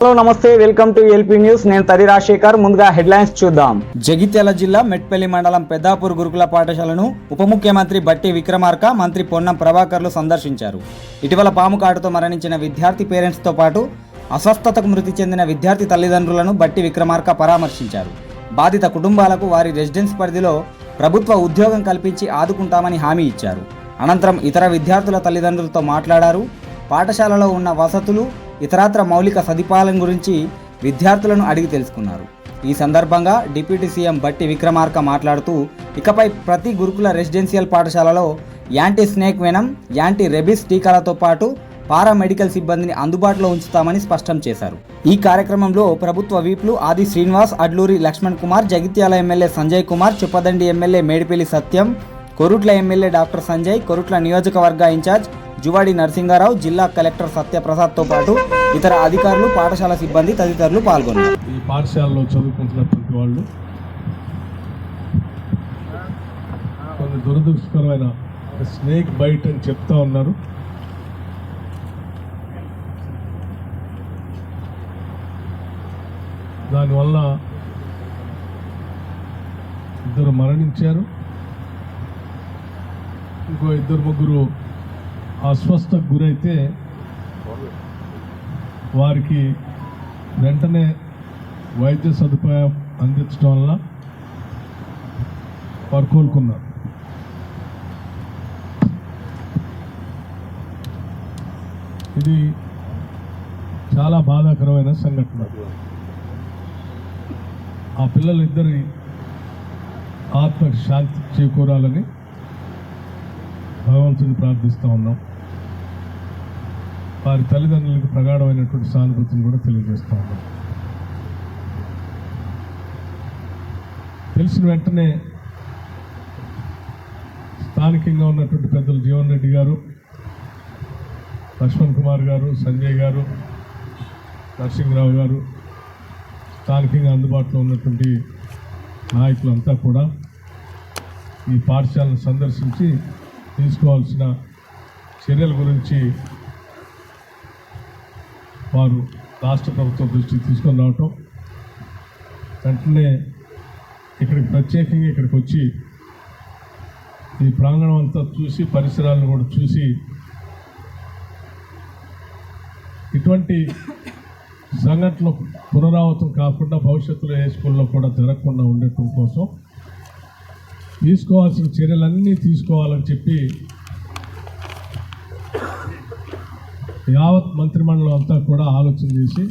Hello నమస్తే, welcome to LP news. నేను తరి రాజశేఖర్. ముందుగా హెడ్లైన్స్ చూద్దాం. జగిత్యాల జిల్లా మెట్పల్లి మండలం పెద్దాపూర్ గురుకుల పాఠశాలను ఉప ముఖ్యమంత్రి బట్టి విక్రమార్క, మంత్రి పొన్నం ప్రభాకర్లు సందర్శించారు. ఇటీవల పాము కాటుతో మరణించిన విద్యార్థి పేరెంట్స్తో పాటు అస్వస్థతకు మృతి చెందిన విద్యార్థి తల్లిదండ్రులను బట్టి విక్రమార్క పరామర్శించారు. బాధిత కుటుంబాలకు వారి రెసిడెన్స్ పరిధిలో ప్రభుత్వ ఉద్యోగం కల్పించి ఆదుకుంటామని హామీ ఇచ్చారు. అనంతరం ఇతర విద్యార్థుల తల్లిదండ్రులతో మాట్లాడారు. పాఠశాలలో ఉన్న వసతులు, ఇతరత్ర మౌలిక సదుపాయాల గురించి విద్యార్థులను అడిగి తెలుసుకున్నారు. ఈ సందర్భంగా డిప్యూటీ సీఎం బట్టి విక్రమార్క మాట్లాడుతూ, ఇకపై ప్రతి గురుకుల రెసిడెన్షియల్ పాఠశాలలో anti snake venom, anti rabies టీకాలతో పాటు పారామెడికల్ సిబ్బందిని అందుబాటులో ఉంచుతామని స్పష్టం చేశారు. ఈ కార్యక్రమంలో ప్రభుత్వ వీప్లు ఆది శ్రీనివాస్, అడ్లూరి లక్ష్మణ్ కుమార్, జగిత్యాల ఎమ్మెల్యే సంజయ్ కుమార్, చుప్పదండి ఎమ్మెల్యే మేడిపల్లి సత్యం, కొరుట్ల ఎమ్మెల్యే డాక్టర్ సంజయ్, కొరుట్ల నియోజకవర్గ ఇన్ఛార్జ్ జువాడి నరసింగారావు, జిల్లా కలెక్టర్ సత్యప్రసాద్తో పాటు ఇతర అధికారులు, పాఠశాల సిబ్బంది తదితరులు పాల్గొన్నారు. ఈ పాఠశాలలో చదువుకుంటున్నటువంటి వాళ్ళు కొన్ని దురదృష్టకరమైన స్నేక్ బైట్ అని చెప్తా ఉన్నారు. దానివల్ల ఇద్దరు మరణించారు. ఇంకో ఇద్దరు ముగ్గురు అస్వస్థకు గురైతే వారికి వెంటనే వైద్య సదుపాయం అందించడం వల్ల వారు కోలుకున్నారు. ఇది చాలా బాధాకరమైన సంఘటన. ఆ పిల్లలిద్దరి ఆత్మకి శాంతి చేకూరాలని భగవంతుని ప్రార్థిస్తూ ఉన్నాం. వారి తల్లిదండ్రులకు ప్రగాఢమైనటువంటి సానుభూతిని కూడా తెలియజేస్తూ ఉన్నాం. తెలిసిన వెంటనే స్థానికంగా ఉన్నటువంటి పెద్దలు జీవన్ రెడ్డి గారు, లక్ష్మణ్ కుమార్ గారు, సంజయ్ గారు, నరసింహరావు గారు, స్థానికంగా అందుబాటులో ఉన్నటువంటి నాయకులంతా కూడా ఈ పాఠశాలను సందర్శించి తీసుకోవాల్సిన చర్యల గురించి వారు రాష్ట్ర ప్రభుత్వం దృష్టికి తీసుకొని రావటం, వెంటనే ఇక్కడికి ప్రత్యేకంగా ఇక్కడికి వచ్చి ఈ ప్రాంగణం అంతా చూసి, పరిసరాలను కూడా చూసి, ఇటువంటి సంఘటనలు పునరావృతం కాకుండా భవిష్యత్తులో ఏ స్కూల్లో కూడా జరగకుండా ఉండటం కోసం తీసుకోవాల్సిన చర్యలన్నీ తీసుకోవాలని చెప్పి యావత్ మంత్రిమండలం అంతా కూడా ఆలోచన చేసి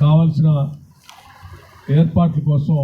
కావాల్సిన ఏర్పాట్ల కోసం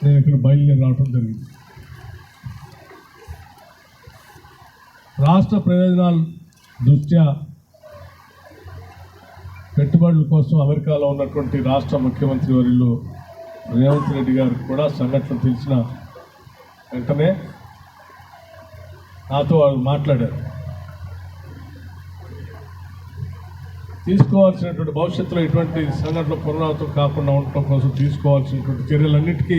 నేను ఇక్కడ బయలుదేరి రావడం జరిగింది. రాష్ట్ర ప్రయోజనాల దృష్ట్యా పెట్టుబడుల కోసం అమెరికాలో ఉన్నటువంటి రాష్ట్ర ముఖ్యమంత్రి వర్యులు రేవంత్ రెడ్డి గారికి కూడా సంఘటన తెలిసిన వెంటనే నాతో వాళ్ళు మాట్లాడారు. తీసుకోవాల్సినటువంటి భవిష్యత్తులో ఇటువంటి సంఘటనలు పునరావృతం కాకుండా ఉండటం కోసం తీసుకోవాల్సినటువంటి చర్యలన్నిటికీ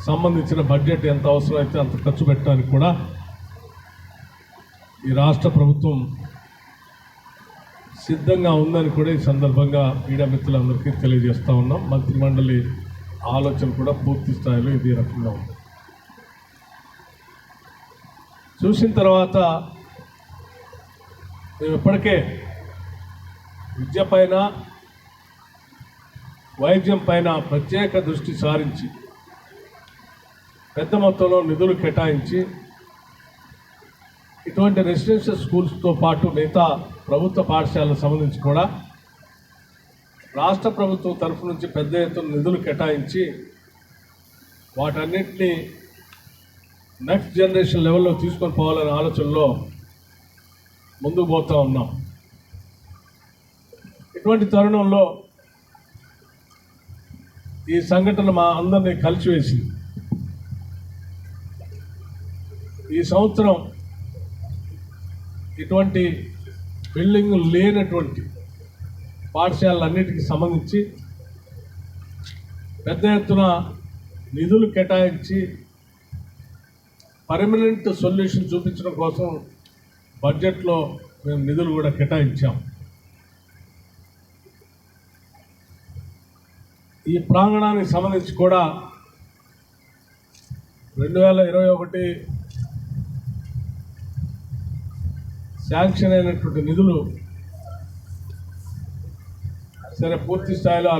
సంబంధించిన బడ్జెట్ ఎంత అవసరమైతే అంత ఖర్చు పెట్టడానికి కూడా ఈ రాష్ట్ర ప్రభుత్వం సిద్ధంగా ఉందని కూడా ఈ సందర్భంగా మీడియా మిత్రులందరికీ తెలియజేస్తూ ఉన్నాం. మంత్రిమండలి ఆలోచన కూడా పూర్తి స్థాయిలో ఇదే రకంగా ఉంది. చూసిన తర్వాత మేము ఇప్పటికే విద్య పైన, వైద్యం పైన ప్రత్యేక దృష్టి సారించి పెద్ద మొత్తంలో నిధులు కేటాయించి ఇటువంటి రెసిడెన్షియల్ స్కూల్స్తో పాటు మిగతా ప్రభుత్వ పాఠశాలకు సంబంధించి కూడా రాష్ట్ర ప్రభుత్వం తరఫు నుంచి పెద్ద ఎత్తున నిధులు కేటాయించి వాటన్నిటినీ నెక్స్ట్ జనరేషన్ లెవెల్లో తీసుకొని పోవాలనే ఆలోచనలో ముందుకు పోతూ ఉన్నాం. ఇటువంటి తరుణంలో ఈ సంఘటన మా అందరినీ కలిసివేసింది. ఈ సంవత్సరం ఇటువంటి బిల్డింగులు లేనటువంటి పాఠశాలలన్నిటికీ సంబంధించి పెద్ద ఎత్తున నిధులు కేటాయించి పర్మనెంట్ సొల్యూషన్ చూపించడం కోసం బడ్జెట్లో మేము నిధులు కూడా కేటాయించాం. ఈ ప్రాంగణానికి సంబంధించి కూడా 2021 శాంక్షన్ అయినటువంటి నిధులు సరే పూర్తి స్థాయిలో ఆ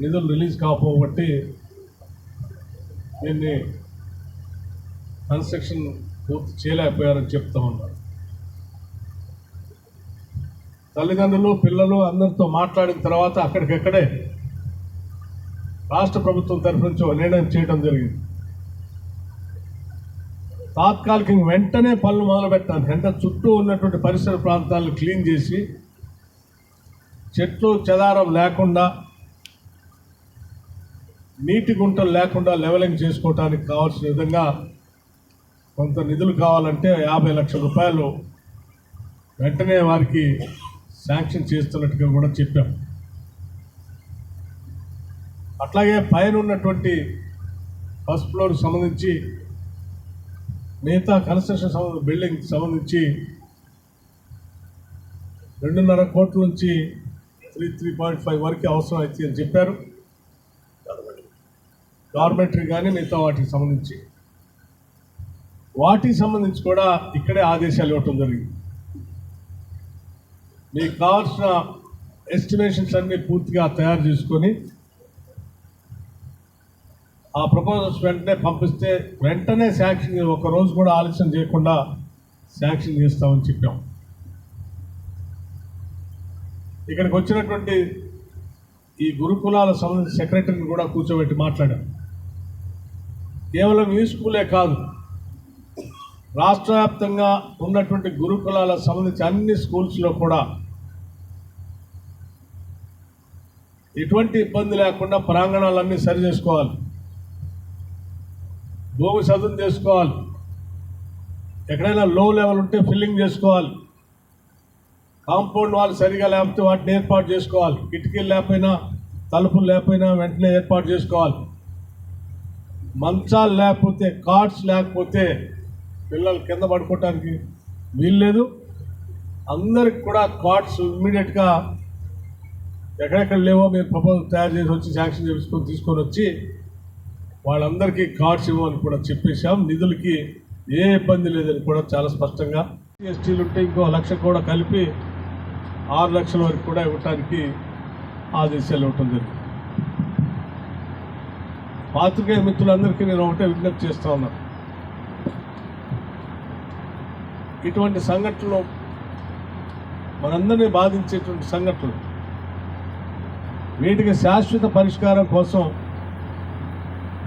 నిధులు రిలీజ్ కాకపోబట్టి దీన్ని కన్స్ట్రక్షన్ పూర్తి చేయలేకపోయారని చెప్తా ఉన్నారు. తల్లిదండ్రులు పిల్లలు అందరితో మాట్లాడిన తర్వాత అక్కడికక్కడే రాష్ట్ర ప్రభుత్వం తరఫు నుంచి ఒక నిర్ణయం చేయడం జరిగింది. తాత్కాలికంగా వెంటనే పనులు మొదలుపెట్టాలి. వెంట చుట్టూ ఉన్నటువంటి పరిసర ప్రాంతాలను క్లీన్ చేసి చెట్లు చెదారం లేకుండా నీటి గుంటలు లేకుండా లెవెలింగ్ చేసుకోవడానికి కావాల్సిన విధంగా కొంత నిధులు కావాలంటే 50 లక్షల రూపాయలు వెంటనే వారికి శాంక్షన్ చేస్తున్నట్టుగా కూడా చెప్పాం. అట్లాగే పైన ఉన్నటువంటి ఫస్ట్ ఫ్లోర్కి సంబంధించి మిగతా కన్స్ట్రక్షన్ బిల్డింగ్ సంబంధించి 2.5 కోట్ల నుంచి 3.5 వరకు అవసరం అయితే అని చెప్పారు. డార్మెటరీ కానీ మిగతా వాటికి సంబంధించి కూడా ఇక్కడే ఆదేశాలు ఇవ్వటం జరిగింది. మీకు కావాల్సిన ఎస్టిమేషన్స్ అన్నీ పూర్తిగా తయారు చేసుకొని ఆ ప్రపోజల్స్ వెంటనే పంపిస్తే వెంటనే శాంక్షన్, ఒక రోజు కూడా ఆలస్యం చేయకుండా శాంక్షన్ చేస్తామని చెప్పాం. ఇక్కడికి వచ్చినటువంటి ఈ గురుకులాల సంబంధించిన సెక్రటరీని కూడా కూర్చోబెట్టి మాట్లాడాం. కేవలం ఈ స్కూలే కాదు, రాష్ట్ర వ్యాప్తంగా ఉన్నటువంటి గురుకులాల సంబంధించి అన్ని స్కూల్స్లో కూడా ఎటువంటి ఇబ్బంది లేకుండా ప్రాంగణాలన్నీ సరి చేసుకోవాలి, భూమి సదును చేసుకోవాలి, ఎక్కడైనా లో లెవెల్ ఉంటే ఫిల్లింగ్ చేసుకోవాలి, కాంపౌండ్ వాళ్ళు సరిగా లేకపోతే వాటిని ఏర్పాటు చేసుకోవాలి, కిటికీలు లేకపోయినా తలుపులు లేకపోయినా వెంటనే ఏర్పాటు చేసుకోవాలి, మంచాలు లేకపోతే కార్డ్స్ లేకపోతే పిల్లలు కింద పడుకోవటానికి వీల్లేదు. అందరికి కూడా కార్డ్స్ ఇమ్మీడియట్గా ఎక్కడెక్కడ లేవో మీరు ప్రపోజల్ తయారు చేసి వచ్చి శాంక్షన్ తీసుకొని వచ్చి వాళ్ళందరికీ కార్డ్స్ ఇవ్వమని కూడా చెప్పేశాం. నిధులకి ఏ ఇబ్బంది లేదని కూడా చాలా స్పష్టంగా, ఎస్టీలు ఉంటే ఇంకో 1 లక్ష కూడా కలిపి 6 లక్షల వరకు కూడా ఇవ్వటానికి ఆదేశాలు ఇవ్వటం జరిగింది. పాత్రికేయ మిత్రులందరికీ నేను ఒకటే విజ్ఞప్తి చేస్తూ ఉన్నాను, ఇటువంటి సంఘటనలు మనందరినీ బాధించేటువంటి సంఘటనలు, వీటికి శాశ్వత పరిష్కారం కోసం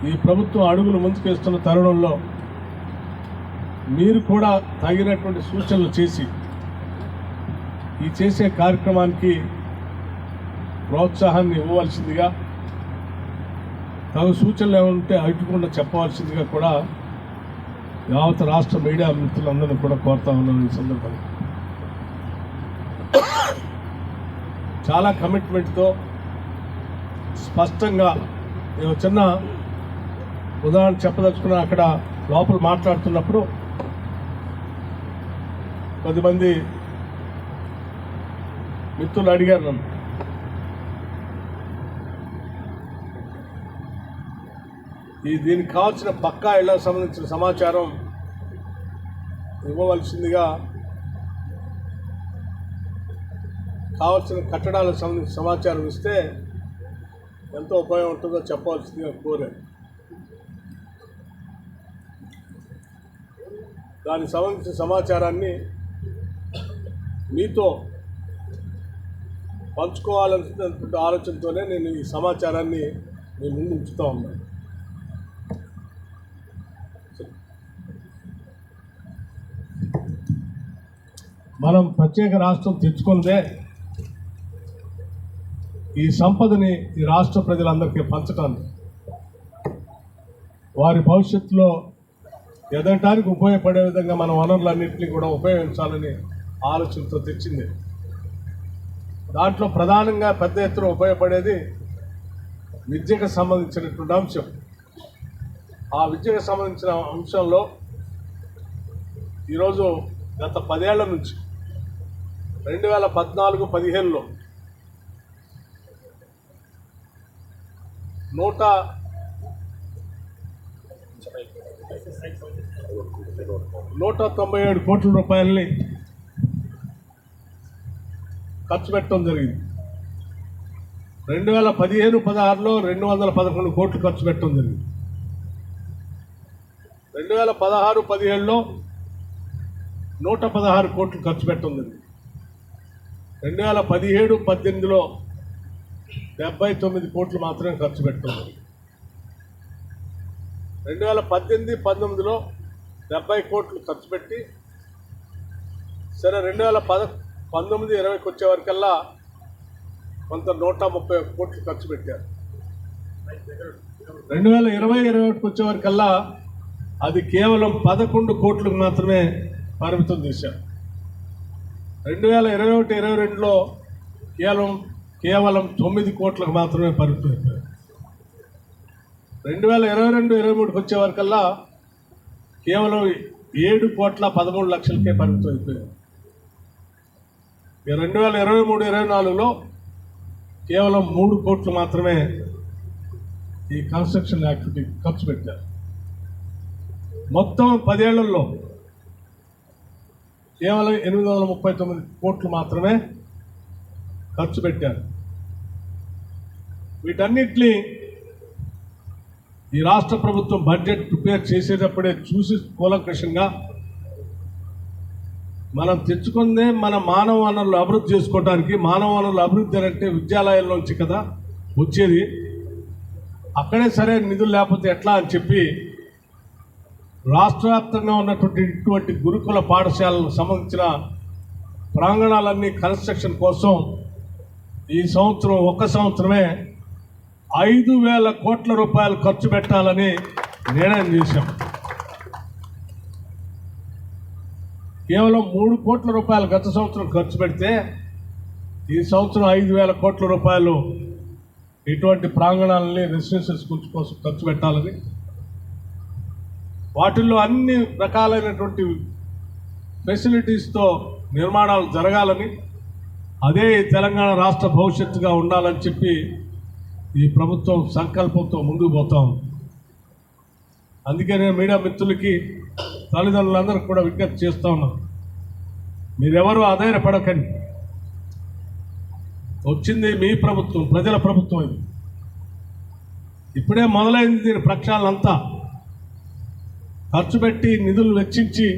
ఈ ప్రభుత్వం అడుగులు ముందుకేస్తున్న తరుణంలో మీరు కూడా తగినటువంటి సూచనలు చేసి ఈ చేసే కార్యక్రమానికి ప్రోత్సాహాన్ని ఇవ్వవలసిందిగా, తగు సూచనలు ఏమంటే అడ్డుకుండా చెప్పవలసిందిగా కూడా యావత్ రాష్ట్ర మీడియా మిత్రులందరినీ కూడా కోరుతా ఉన్నాను. ఈ సందర్భంగా చాలా కమిట్మెంట్తో స్పష్టంగా నేను చిన్న ఉదాహరణ చెప్పదలుచుకున్నా. అక్కడ లోపల మాట్లాడుతున్నప్పుడు కొద్దిమంది మిత్రులు అడిగారు నన్ను, దీనికి కావాల్సిన పక్కా ఇళ్లకు సంబంధించిన సమాచారం ఇవ్వవలసిందిగా, కావాల్సిన కట్టడాలకు సంబంధించిన సమాచారం ఇస్తే ఎంతో ఉపయోగం ఉంటుందో చెప్పవలసిందిగా కోరారు. దానికి సంబంధించిన సమాచారాన్ని మీతో పంచుకోవాలనుకున్న ఆలోచనతోనే నేను ఈ సమాచారాన్ని మీ ముందు ఉంచుతూ ఉన్నాను. మనం ప్రత్యేక రాష్ట్రం తెచ్చుకున్నదే ఈ సంపదని ఈ రాష్ట్ర ప్రజలందరికీ పంచటానికి, వారి భవిష్యత్తులో ఎదగటానికి ఉపయోగపడే విధంగా మన వనరులన్నింటినీ కూడా ఉపయోగించాలని ఆలోచనతో తెచ్చింది. దాంట్లో ప్రధానంగా పెద్ద ఎత్తున ఉపయోగపడేది విద్యకు సంబంధించినటువంటి అంశం. ఆ విద్యకు సంబంధించిన అంశంలో ఈరోజు గత 10 ఏళ్ల నుంచి 2014-15లో 197 కోట్ల రూపాయలని ఖర్చు పెట్టడం జరిగింది. 2015-16లో 211 కోట్లు ఖర్చు పెట్టడం జరిగింది. 2016-17లో 116 కోట్లు ఖర్చు పెట్టడం జరిగింది. 2017-18లో 79 కోట్లు మాత్రమే ఖర్చు పెట్టడం జరిగింది. 2018-19లో 70 కోట్లు ఖర్చు పెట్టి, సరే 2019-20కి వచ్చేవరకల్లా కొంత 131 కోట్లు ఖర్చు పెట్టారు. 2020-21కి వచ్చేవరకల్లా అది కేవలం 11 కోట్లకు మాత్రమే పరిమితం చేశారు. 2021-22లో కేవలం 9 కోట్లకు మాత్రమే పరిమితం అయిపోయారు. 2022-23కి వచ్చేవరకల్లా కేవలం 7,13 లక్షలకే పరిమితం అయిపోయారు. 2023-24లో కేవలం 3 కోట్లు మాత్రమే ఈ కన్స్ట్రక్షన్ యాక్టివిటీ ఖర్చు పెట్టారు. మొత్తం 10 ఏళ్లలో కేవలం 839 కోట్లు మాత్రమే ఖర్చు పెట్టారు. వీటన్నిటినీ ఈ రాష్ట్ర ప్రభుత్వం బడ్జెట్ ప్రిపేర్ చేసేటప్పుడే చూసి కూలంకషంగా మనం తెచ్చుకుందే మన మానవ వనరులు అభివృద్ధి చేసుకోవడానికి. మానవ వనరులు అభివృద్ధి అంటే విద్యాలయాల్లోంచి కదా వచ్చేది. అక్కడే సరే నిధులు లేకపోతే ఎట్లా అని చెప్పి రాష్ట్ర వ్యాప్తంగా ఉన్నటువంటి ఇటువంటి గురుకుల పాఠశాలకు సంబంధించిన ప్రాంగణాలన్నీ కన్స్ట్రక్షన్ కోసం ఈ సంవత్సరం ఒక్క సంవత్సరమే 5,000 కోట్ల రూపాయలు ఖర్చు పెట్టాలని నిర్ణయం చేశాం. కేవలం 3 కోట్ల రూపాయలు గత సంవత్సరం ఖర్చు పెడితే ఈ సంవత్సరం 5,000 కోట్ల రూపాయలు ఇటువంటి ప్రాంగణాలని రెసిడెన్షియల్ స్కూల్స్ కోసం ఖర్చు పెట్టాలని, వాటిల్లో అన్ని రకాలైనటువంటి ఫెసిలిటీస్తో నిర్మాణాలు జరగాలని, అదే తెలంగాణ రాష్ట్ర భవిష్యత్తుగా ఉండాలని చెప్పి ఈ ప్రభుత్వం సంకల్పంతో ముందుకు పోతాం. అందుకే నేను మీడియా మిత్రులకి, తల్లిదండ్రులందరికీ కూడా విజ్ఞప్తి చేస్తూ ఉన్నాను, మీరెవరూ ఆధారపడకండి. వచ్చింది మీ ప్రభుత్వం, ప్రజల ప్రభుత్వం. ఇది ఇప్పుడే మొదలైంది. దీని ప్రక్షాళనంతా ఖర్చు పెట్టి నిధులు వెచ్చించి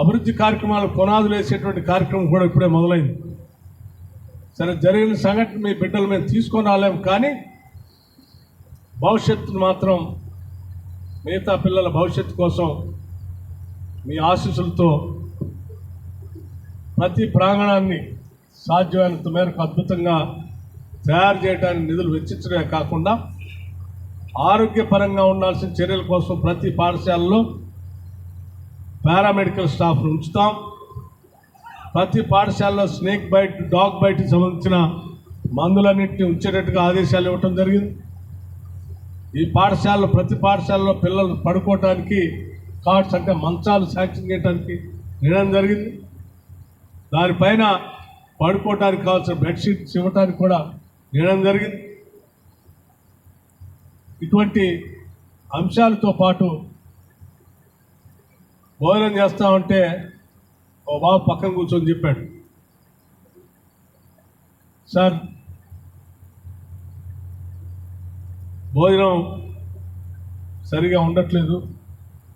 అభివృద్ధి కార్యక్రమాలు పునాదులు వేసేటువంటి కార్యక్రమం కూడా ఇప్పుడే మొదలైంది. సరే, జరిగిన సంఘటన మీ బిడ్డలు మేము తీసుకొని రాలేము, కానీ భవిష్యత్తును మాత్రం, మిగతా పిల్లల భవిష్యత్తు కోసం మీ ఆశీస్సులతో ప్రతి ప్రాంగణాన్ని సాధ్యమైనంత మేరకు అద్భుతంగా తయారు చేయడానికి నిధులు వెచ్చించడమే కాకుండా ఆరోగ్యపరంగా ఉండాల్సిన చర్యల కోసం ప్రతి పాఠశాలలో పారామెడికల్ స్టాఫ్ను ఉంచుతాం. ప్రతి పాఠశాలలో స్నేక్ బైట్, డాగ్ బైట్కి సంబంధించిన మందులన్నింటినీ ఉంచేటట్టుగా ఆదేశాలు ఇవ్వటం జరిగింది. ఈ పాఠశాలలో ప్రతి పాఠశాలలో పిల్లలు పడుకోవటానికి కార్డ్స్, అంటే మంచాలు శాంక్షన్ చేయడానికి నిర్ణయం జరిగింది. దానిపైన పడుకోవటానికి కావాల్సిన బెడ్షీట్స్ ఇవ్వటానికి కూడా నిర్ణయం జరిగింది. ఇటువంటి అంశాలతో పాటు భోజనం చేస్తామంటే ఓ బాబు పక్కన కూర్చొని చెప్పాడు, సార్ భోజనం సరిగా ఉండట్లేదు,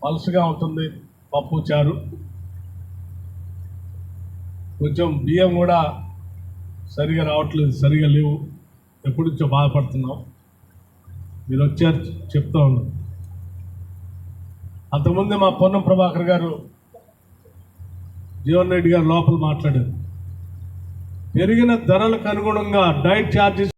పలుసుగా ఉంటుంది, పప్పు చారు, కొంచెం బియ్యం కూడా సరిగా రావట్లేదు, సరిగా లేవు, ఎప్పటి నుంచో బాధపడుతున్నాం, మీరు వచ్చారు చెప్తా ఉన్నాను. అంతకుముందే మా పొన్నం ప్రభాకర్ గారు, జీవన్ రెడ్డి గారు లోపల మాట్లాడారు. పెరిగిన ధరలకు అనుగుణంగా డైట్ ఛార్జెస్